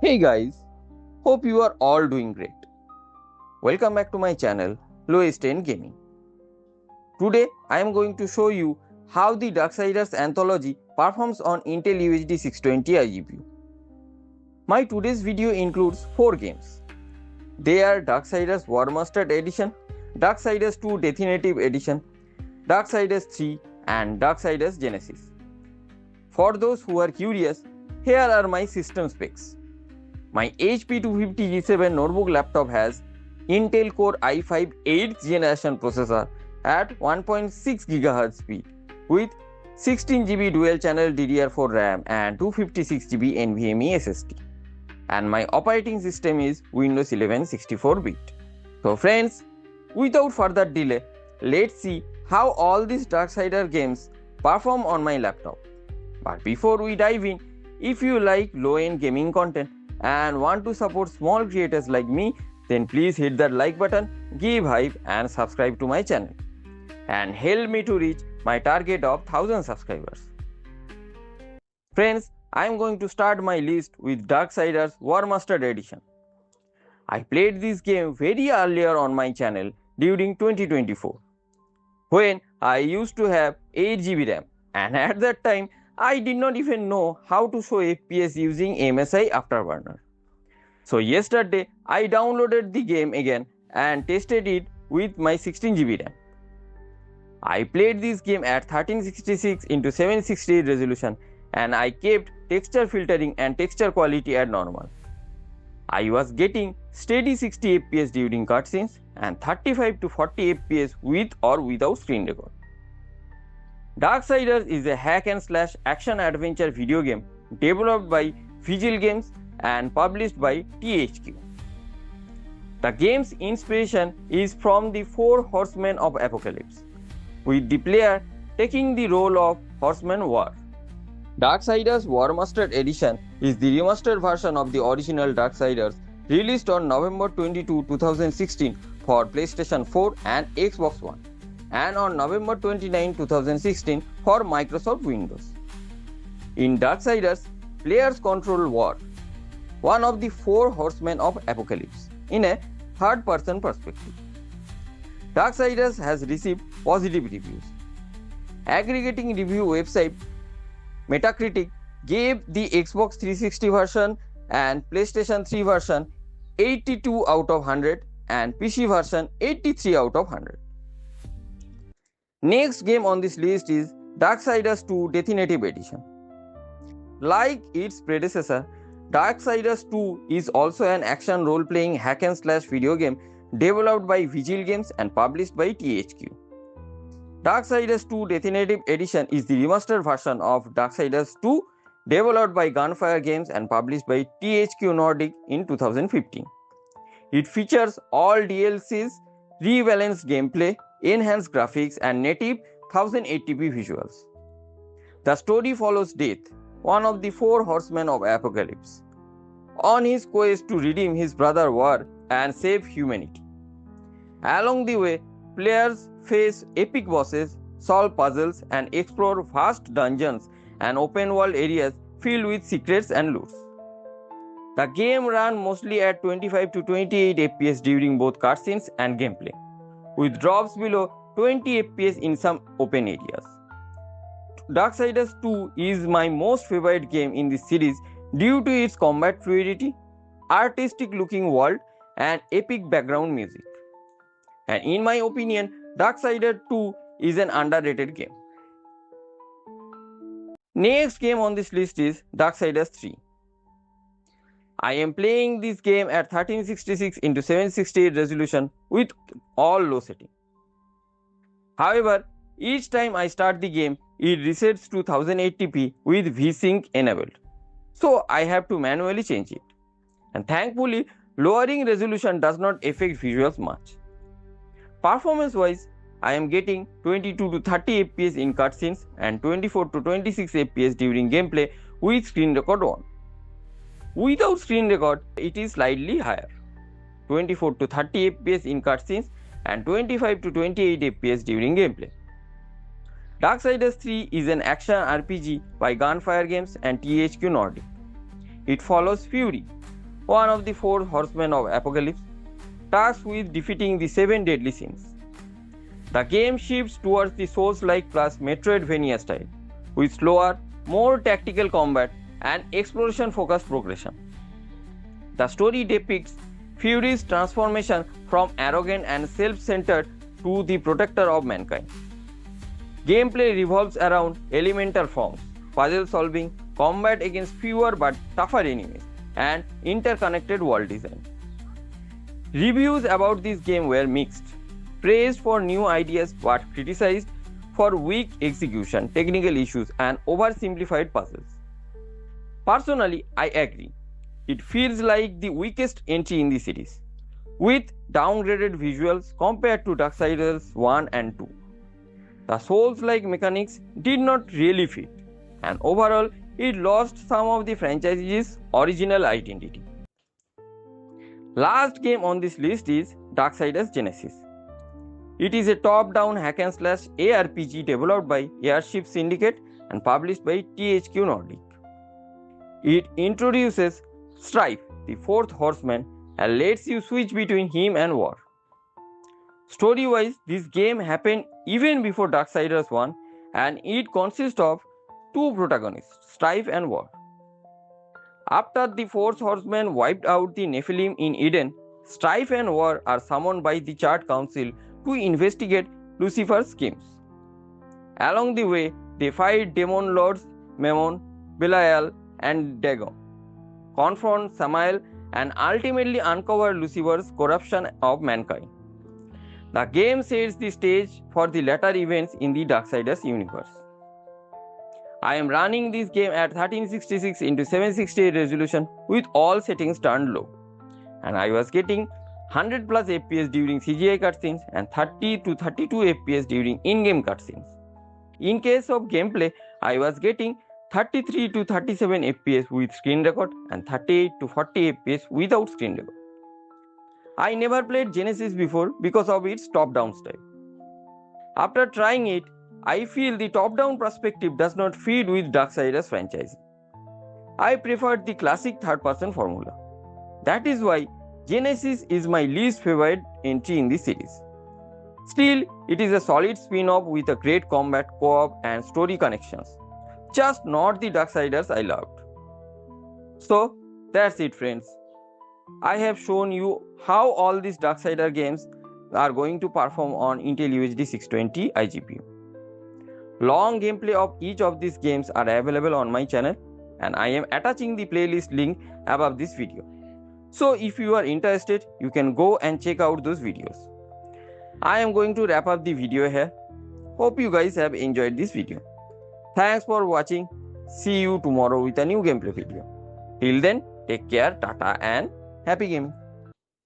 Hey guys, hope you are all doing great. Welcome back to my channel Lowest End Gaming. Today I am going to show you how the Darksiders Anthology performs on Intel UHD 620 iGPU. My today's video includes 4 games. They are Darksiders Warmastered Edition, Darksiders II Deathinitive Edition, Darksiders III and Darksiders Genesis. For those who are curious, here are my system specs. My HP 250G7 notebook laptop has Intel Core i5 8th generation processor at 1.6 GHz speed with 16GB Dual-Channel DDR4 RAM and 256GB NVMe SSD. And my operating system is Windows 11 64-bit. So friends, without further delay, let's see how all these Darksiders games perform on my laptop. But before we dive in, if you like low-end gaming content and want to support small creators like me, then please hit that like button, give hype and subscribe to my channel and help me to reach my target of 1000 subscribers. Friends, I am going to start my list with Darksiders Warmastered Edition. I played this game very earlier on my channel during 2024 when I used to have 8GB RAM, and at that time I did not even know how to show FPS using MSI Afterburner. So yesterday I downloaded the game again and tested it with my 16GB RAM. I played this game at 1366x768 resolution and I kept texture filtering and texture quality at normal. I was getting steady 60 FPS during cutscenes and 35 to 40 FPS with or without screen record. Darksiders is a hack and slash action adventure video game developed by Vigil Games and published by THQ. The game's inspiration is from the 4 Horsemen of Apocalypse, with the player taking the role of Horseman War. Darksiders Warmastered Edition is the remastered version of the original Darksiders released on November 22, 2016 for PlayStation 4 and Xbox One, and on November 29, 2016 for Microsoft Windows. In Darksiders, players control War, one of the 4 Horsemen of Apocalypse, in a third-person perspective. Darksiders has received positive reviews. Aggregating review website Metacritic gave the Xbox 360 version and PlayStation 3 version 82 out of 100 and PC version 83 out of 100. Next game on this list is Darksiders II Deathinitive Edition. Like its predecessor, Darksiders II is also an action role-playing hack and slash video game developed by Vigil Games and published by THQ. Darksiders II Deathinitive Edition is the remastered version of Darksiders II developed by Gunfire Games and published by THQ Nordic in 2015. It features all DLCs, rebalanced gameplay, enhanced graphics and native 1080p visuals. The story follows Death, one of the 4 Horsemen of Apocalypse, on his quest to redeem his brother War and save humanity. Along the way, players face epic bosses, solve puzzles and explore vast dungeons and open world areas filled with secrets and loots. The game ran mostly at 25 to 28 FPS during both cutscenes and gameplay, with drops below 20 FPS in some open areas. Darksiders 2 is my most favorite game in this series due to its combat fluidity, artistic looking world and epic background music. And in my opinion, Darksiders 2 is an underrated game. Next game on this list is Darksiders 3. I am playing this game at 1366x768 resolution with all low setting. However, each time I start the game, it resets to 1080p with VSync enabled. So I have to manually change it. And thankfully, lowering resolution does not affect visuals much. Performance wise, I am getting 22 to 30 FPS in cutscenes and 24 to 26 FPS during gameplay with screen record on. Without screen record, it is slightly higher, 24 to 30 FPS in cutscenes and 25 to 28 FPS during gameplay. Darksiders 3 is an action RPG by Gunfire Games and THQ Nordic. It follows Fury, one of the four horsemen of apocalypse, tasked with defeating the seven deadly sins. The game shifts towards the Souls-like plus Metroidvania style, with slower, more tactical combat and exploration-focused progression. The story depicts Fury's transformation from arrogant and self-centered to the protector of mankind. Gameplay revolves around elemental forms, puzzle solving, combat against fewer but tougher enemies, and interconnected world design. Reviews about this game were mixed, praised for new ideas but criticized for weak execution, technical issues, and oversimplified puzzles. Personally, I agree. It feels like the weakest entry in the series, with downgraded visuals compared to Darksiders 1 and 2. The Souls-like mechanics did not really fit, and overall, it lost some of the franchise's original identity. Last game on this list is Darksiders Genesis. It is a top-down hack-and-slash ARPG developed by Airship Syndicate and published by THQ Nordic. It introduces Strife, the fourth horseman, and lets you switch between him and War. Story-wise, this game happened even before Darksiders 1, and it consists of two protagonists, Strife and War. After the fourth horseman wiped out the Nephilim in Eden, Strife and War are summoned by the Chart Council to investigate Lucifer's schemes. Along the way, they fight demon lords Mammon, Belial, and Dagon, confront Samael, and ultimately uncover Lucifer's corruption of mankind. The game sets the stage for the later events in the Darksiders universe. I am running this game at 1366 x 768 resolution with all settings turned low, and I was getting 100 plus FPS during CGI cutscenes and 30 to 32 FPS during in-game cutscenes. In case of gameplay, I was getting 33 to 37 FPS with screen record and 38 to 40 FPS without screen record. I never played Genesis before because of its top-down style. After trying it, I feel the top-down perspective does not fit with Darksiders franchise. I preferred the classic third-person formula. That is why Genesis is my least favorite entry in the series. Still, it is a solid spin-off with a great combat, co-op, and story connections. Just not the Darksiders I loved. So, that's it, friends. I have shown you how all these Darksider games are going to perform on Intel UHD 620 iGPU. Long gameplay of each of these games are available on my channel, and I am attaching the playlist link above this video. So if you are interested, you can go and check out those videos. I am going to wrap up the video here. Hope you guys have enjoyed this video. Thanks for watching. See you tomorrow with a new gameplay video. Till then, take care, tata, and happy gaming.